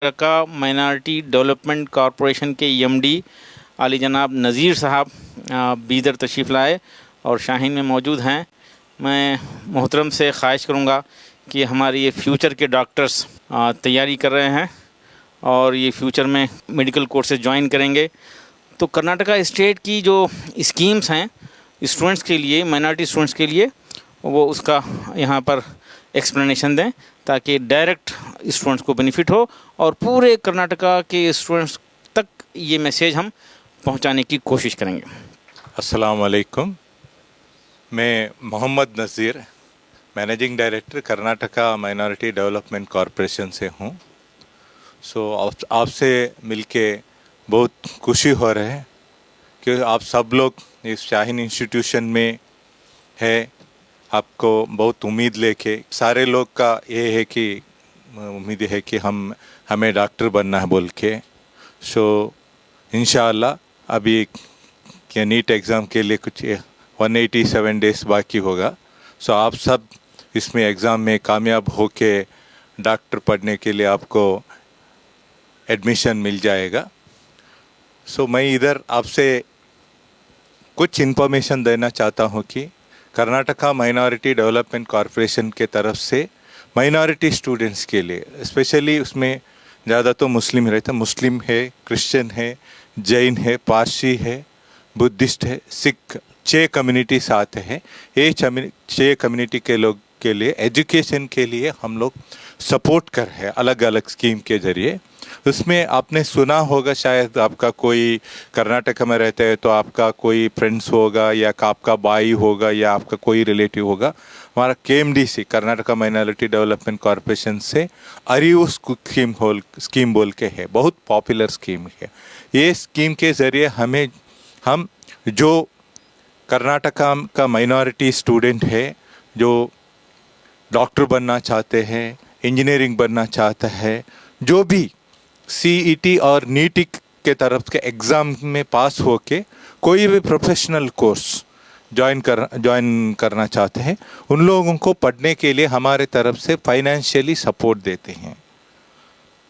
का minority development corporation के MD आली जनाब नज़ीर साहब बीदर तशरीफ़ लाए और शाहीन में मौजूद हैं। मैं मोहतरम से ख्वाहिश करूँगा कि हमारे ये फ्यूचर के डॉक्टर्स तैयारी कर रहे हैं और ये फ्यूचर में मेडिकल कोर्सेज ज्वाइन करेंगे। तो कर्नाटका स्टेट की जो स्कीम्स हैं स्टूडेंट्स के लिए, माइनॉरिटी स्टूडेंट्स के लिए, वो उसका यहाँ पर एक्सप्लेनेशन दें ताकि डायरेक्ट स्टूडेंट्स को बेनिफिट हो और पूरे कर्नाटका के स्टूडेंट्स तक ये मैसेज हम पहुँचाने की कोशिश करेंगे। अस्सलाम वालेकुम। मैं Mohammed Nazeer, managing director Karnataka minority development corporation से हूँ। आपसे मिलके बहुत खुशी हो रहा है कि आप सब लोग इस शाहीन इंस्टीट्यूशन में है। आपको बहुत उम्मीद लेके सारे लोग का ये है कि उम्मीद है कि हमें डॉक्टर बनना है बोल के। इंशाअल्लाह अभी क्या नीट एग्ज़ाम के लिए कुछ 187 डेज बाकी होगा। आप सब इसमें एग्ज़ाम में कामयाब होके डॉक्टर पढ़ने के लिए आपको एडमिशन मिल जाएगा। मैं इधर आपसे कुछ इन्फॉर्मेशन देना चाहता हूँ कि कर्नाटका माइनॉरिटी डेवलपमेंट कॉरपोरेशन के तरफ से माइनॉरिटी स्टूडेंट्स के लिए स्पेशली उसमें ज़्यादा तो मुस्लिम रहता, मुस्लिम है, क्रिश्चियन है, जैन है, पारसी है, बुद्धिस्ट है, सिख, 6 कम्युनिटीज आते हैं। ये 6 कम्युनिटी के लोग के लिए एजुकेशन के लिए हम लोग सपोर्ट कर रहे हैं अलग अलग स्कीम के ज़रिए। उसमें आपने सुना होगा, शायद आपका कोई कर्नाटक में रहता है तो आपका कोई फ्रेंड्स होगा या आपका भाई होगा या आपका कोई रिलेटिव होगा। हमारा KMDC Karnataka minority development corporation से अरियो स्कीम बोल के है, बहुत पॉपुलर स्कीम है। ये स्कीम के ज़रिए हम जो कर्नाटका का माइनॉरिटी स्टूडेंट है जो डॉक्टर बनना चाहते हैं, इंजीनियरिंग बनना चाहता है, जो भी CET और नीट के तरफ के एग्ज़ाम में पास होके कोई भी प्रोफेशनल कोर्स ज्वाइन करना चाहते हैं, उन लोगों को पढ़ने के लिए हमारे तरफ से फाइनेंशियली सपोर्ट देते हैं।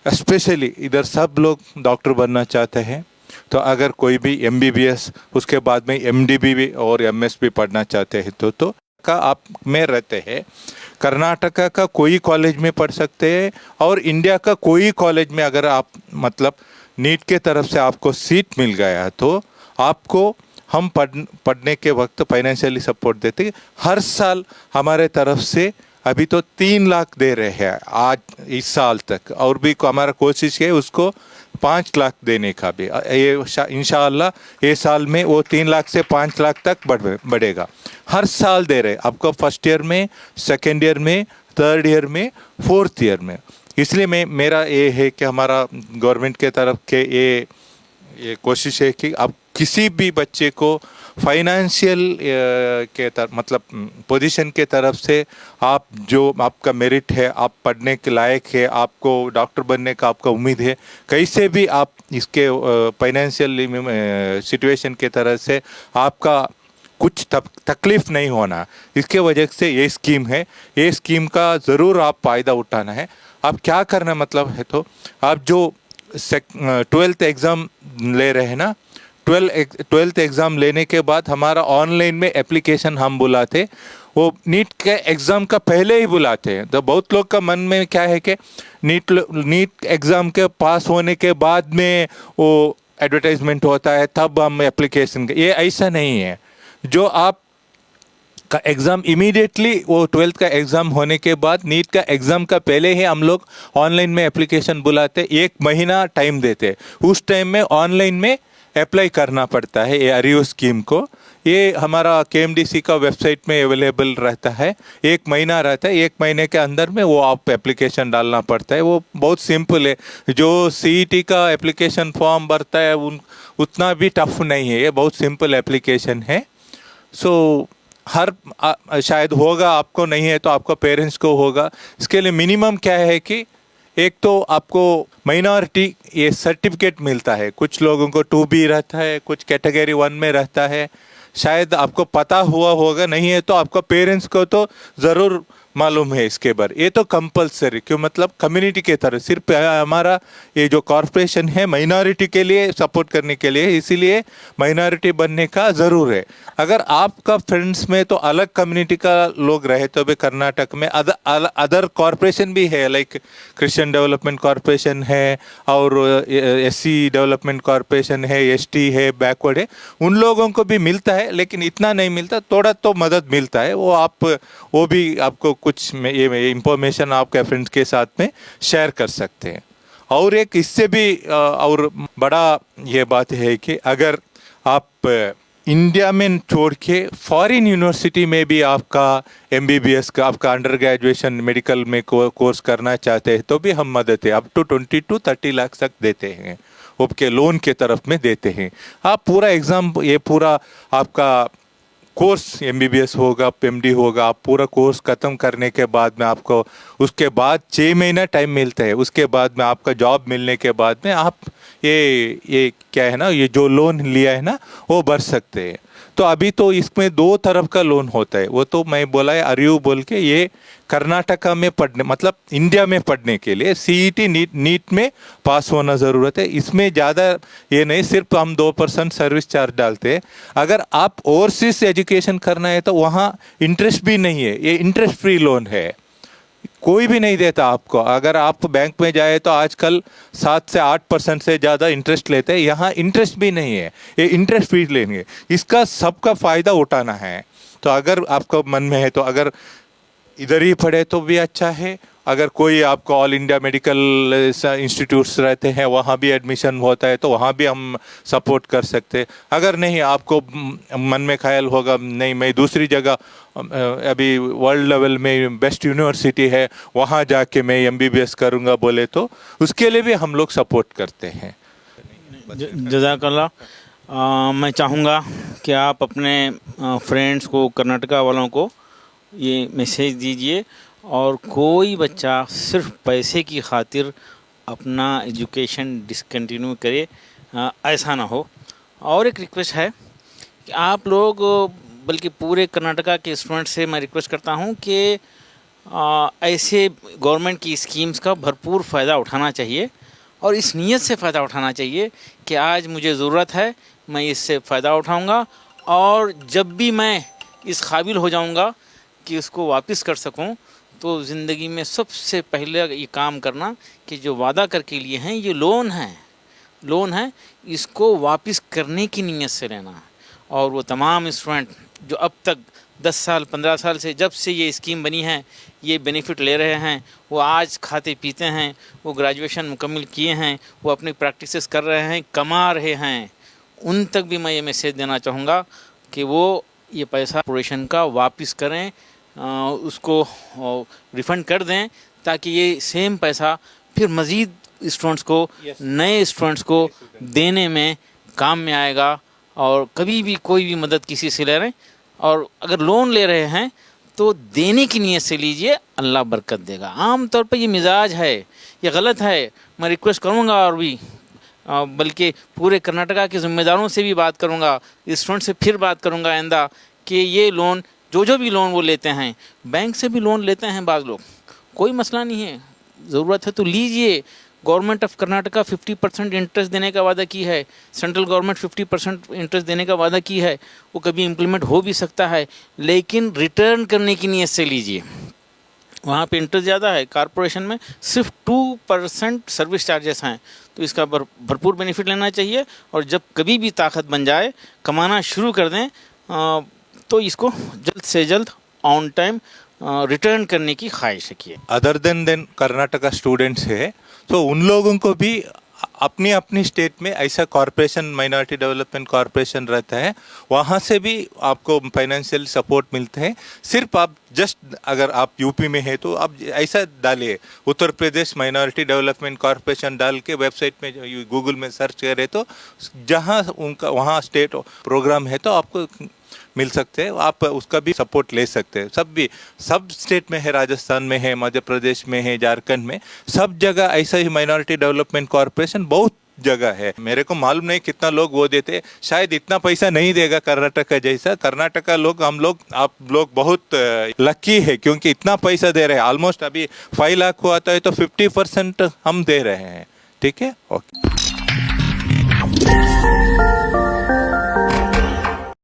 स्पेशली इधर सब लोग डॉक्टर बनना चाहते हैं तो अगर कोई भी MBBS उसके बाद में MDB भी और MS भी पढ़ना चाहते हैं तो का आप में रहते हैं, कर्नाटका का कोई कॉलेज में पढ़ सकते हैं और इंडिया का कोई कॉलेज में अगर आप मतलब नीट के तरफ से आपको सीट मिल गया तो आपको हम पढ़ने के वक्त फाइनेंशियली सपोर्ट देते हैं। हर साल हमारे तरफ से अभी तो 3 लाख दे रहे हैं आज इस साल तक, और भी हमारा कोशिश है उसको 5 लाख देने का भी। ये इंशाअल्लाह ये साल में वो 3 लाख से 5 लाख तक बढ़ेगा। हर साल दे रहे आपको, फर्स्ट ईयर में, सेकेंड ईयर में, थर्ड ईयर में, फोर्थ ईयर में। इसलिए मेरा ये है कि हमारा गवर्नमेंट के तरफ के ये कोशिश है कि आप किसी भी बच्चे को फाइनेंशियल के मतलब पोजीशन के तरफ से आप जो आपका मेरिट है, आप पढ़ने के लायक है, आपको डॉक्टर बनने का आपका उम्मीद है, कैसे भी आप इसके फाइनेंशियल सिचुएशन के तरह से आपका कुछ तकलीफ नहीं होना, इसके वजह से ये स्कीम है। ये स्कीम का ज़रूर आप फ़ायदा उठाना है। आप क्या करना मतलब है तो आप जो 12th एग्ज़ाम ले रहे हैं ना, 12th एग्ज़ाम लेने के बाद हमारा ऑनलाइन में एप्लीकेशन हम बुलाते, वो नीट के एग्ज़ाम का पहले ही बुलाते हैं। तो बहुत लोग का मन में क्या है कि नीट एग्ज़ाम के पास होने के बाद में वो एडवर्टाइजमेंट होता है तब हम एप्लीकेशन, ये ऐसा नहीं है। जो आप का एग्ज़ाम इमीडिएटली वो 12th का एग्ज़ाम होने के बाद नीट का एग्ज़ाम का पहले ही हम लोग ऑनलाइन में एप्लीकेशन बुलाते, 1 महीना टाइम देते। उस टाइम में ऑनलाइन में अप्लाई करना पड़ता है ये अरियो स्कीम को। ये हमारा KMDC का वेबसाइट में अवेलेबल रहता है, 1 महीना रहता है। 1 महीने के अंदर में वो आप एप्लीकेशन डालना पड़ता है। वो बहुत सिंपल है, जो CET का एप्लीकेशन फॉर्म भरता है उतना भी टफ नहीं है, ये बहुत सिंपल एप्लीकेशन है। हर शायद होगा, आपको नहीं है तो आपको पेरेंट्स को होगा। इसके लिए मिनिमम क्या है कि एक तो आपको माइनॉरिटी ये सर्टिफिकेट मिलता है, कुछ लोगों को 2B रहता है, कुछ कैटेगरी 1 में रहता है। शायद आपको पता हुआ होगा, नहीं है तो आपका पेरेंट्स को तो ज़रूर मालूम है इसके बारे, ये तो कंपलसरी क्यों, मतलब कम्युनिटी के तरफ सिर्फ हमारा ये जो कॉरपोरेशन है माइनॉरिटी के लिए सपोर्ट करने के लिए, इसीलिए माइनॉरिटी बनने का ज़रूर है। अगर आपका फ्रेंड्स में तो अलग कम्युनिटी का लोग रहे तो भी कर्नाटक में अदर कॉरपोरेशन भी है, लाइक क्रिश्चियन डेवलपमेंट कॉरपोरेशन है और एससी डेवलपमेंट कॉरपोरेशन है, एसटी है, बैकवर्ड है, उन लोगों को भी मिलता है लेकिन इतना नहीं मिलता, थोड़ा तो मदद मिलता है। वो भी आपको कुछ ये इंफॉर्मेशन आपके फ्रेंड्स के साथ में शेयर कर सकते हैं। और एक इससे भी और बड़ा ये बात है कि अगर आप इंडिया में छोड़ के फॉरेन यूनिवर्सिटी में भी आपका एमबीबीएस का आपका अंडर ग्रेजुएशन मेडिकल में कोर्स करना चाहते हैं तो भी हम मदद है, अप टू 20 to 30 लाख तक देते हैं, आपके लोन के तरफ में देते हैं। आप पूरा एग्ज़ाम, ये पूरा आपका कोर्स एमबीबीएस होगा, एमडी होगा, आप पूरा कोर्स ख़त्म करने के बाद में आपको उसके बाद 6 महीना टाइम मिलता है, उसके बाद में आपका जॉब मिलने के बाद में आप ये क्या है ना, ये जो लोन लिया है ना वो भर सकते हैं। तो अभी तो इसमें 2 तरफ का लोन होता है, वो तो मैं बोला है अरियू बोल के, ये कर्नाटका में पढ़ने मतलब इंडिया में पढ़ने के लिए सीईटी नीट में पास होना ज़रूरत है। इसमें ज़्यादा ये नहीं, सिर्फ हम 2% सर्विस चार्ज डालते हैं। अगर आप ओवरसीज एजुकेशन करना है तो वहाँ इंटरेस्ट भी नहीं है, ये इंटरेस्ट फ्री लोन है, कोई भी नहीं देता आपको। अगर आप बैंक में जाए तो आजकल 7 से 8% से ज़्यादा इंटरेस्ट लेते हैं, यहाँ इंटरेस्ट भी नहीं है, ये इंटरेस्ट फ्री लेंगे। इसका सबका फ़ायदा उठाना है। तो अगर आपको मन में है तो अगर इधर ही पढ़े तो भी अच्छा है, अगर कोई आपको ऑल इंडिया मेडिकल इंस्टीट्यूट्स रहते हैं वहाँ भी एडमिशन होता है तो वहाँ भी हम सपोर्ट कर सकते हैं। अगर नहीं आपको मन में ख्याल होगा नहीं मैं दूसरी जगह अभी वर्ल्ड लेवल में बेस्ट यूनिवर्सिटी है वहाँ जाके मैं एमबीबीएस करूँगा बोले तो उसके लिए भी हम लोग सपोर्ट करते हैं। जज़ाकल्लाह। मैं चाहूँगा कि आप अपने फ्रेंड्स को, कर्नाटका वालों को ये मैसेज दीजिए और कोई बच्चा सिर्फ पैसे की खातिर अपना एजुकेशन डिसकंटिन्यू करे, ऐसा ना हो। और एक रिक्वेस्ट है कि आप लोग, बल्कि पूरे कर्नाटका के स्टूडेंट से मैं रिक्वेस्ट करता हूँ कि ऐसे गवर्नमेंट की स्कीम्स का भरपूर फ़ायदा उठाना चाहिए और इस नीयत से फ़ायदा उठाना चाहिए कि आज मुझे ज़रूरत है, मैं इससे फ़ायदा उठाऊँगा और जब भी मैं इस काबिल हो जाऊँगा कि उसको वापस कर सकूं तो ज़िंदगी में सबसे पहले ये काम करना कि जो वादा करके लिए हैं ये लोन है, इसको वापस करने की नीयत से लेना। और वो तमाम स्टूडेंट जो अब तक 10 साल 15 साल से जब से ये स्कीम बनी है ये बेनिफिट ले रहे हैं, वो आज खाते पीते हैं, वो ग्रेजुएशन मुकम्मल किए हैं, वो अपनी प्रैक्टिसेस कर रहे हैं, कमा रहे हैं, उन तक भी मैं ये मैसेज देना चाहूँगा कि वो ये पैसा कॉर्पोरेशन का वापस करें, उसको रिफ़ंड कर दें ताकि ये सेम पैसा फिर मज़ीद स्टूडेंट्स को, नए स्टूडेंट्स को देने में काम में आएगा। और कभी भी कोई भी मदद किसी से ले रहे हैं और अगर लोन ले रहे हैं तो देने की नीयत से लीजिए, अल्लाह बरकत देगा। आम तौर पर ये मिजाज है, ये गलत है। मैं रिक्वेस्ट करूँगा और भी बल्कि पूरे कर्नाटका के ज़िम्मेदारों से भी बात करूँगा, स्टूडेंट से फिर बात करूँगा आइंदा कि ये लोन जो भी लोन वो लेते हैं, बैंक से भी लोन लेते हैं बाज़ लोग, कोई मसला नहीं है, ज़रूरत है तो लीजिए। गवर्नमेंट ऑफ कर्नाटका 50% इंटरेस्ट देने का वादा की है, सेंट्रल गवर्नमेंट 50% इंटरेस्ट देने का वादा की है, वो कभी इम्प्लीमेंट हो भी सकता है, लेकिन रिटर्न करने की नीयत से लीजिए। वहाँ पे इंटरेस्ट ज़्यादा है, कॉरपोरेशन में सिर्फ 2% सर्विस चार्जेस हैं, तो इसका भरपूर बेनिफिट लेना चाहिए। और जब कभी भी ताकत बन जाए, कमाना शुरू कर दें, तो इसको जल्द से जल्द ऑन टाइम रिटर्न करने की ख्वाहिश रखिए। अदर देन कर्नाटका स्टूडेंट्स है तो उन लोगों को भी अपनी अपनी स्टेट में ऐसा कॉरपोरेशन, माइनॉरिटी डेवलपमेंट कॉरपोरेशन रहता है, वहाँ से भी आपको फाइनेंशियल सपोर्ट मिलते हैं। सिर्फ आप जस्ट अगर आप यूपी में है तो आप ऐसा डालिए Uttar Pradesh minority development corporation डाल के वेबसाइट में गूगल में सर्च करें तो जहाँ उनका वहाँ स्टेट प्रोग्राम है तो आपको मिल सकते हैं, आप उसका भी सपोर्ट ले सकते हैं। सब स्टेट में है, राजस्थान में है, मध्य प्रदेश में है, झारखंड में, सब जगह ऐसा ही माइनॉरिटी डेवलपमेंट कॉरपोरेशन बहुत जगह है। मेरे को मालूम नहीं कितना लोग वो देते, शायद इतना पैसा नहीं देगा कर्नाटका जैसा। कर्नाटका लोग, हम लोग, आप लोग बहुत लकी है क्योंकि इतना पैसा दे रहे हैं। ऑलमोस्ट अभी 5 लाख हुआ था तो 50% हम दे रहे हैं। ठीक है, ओके।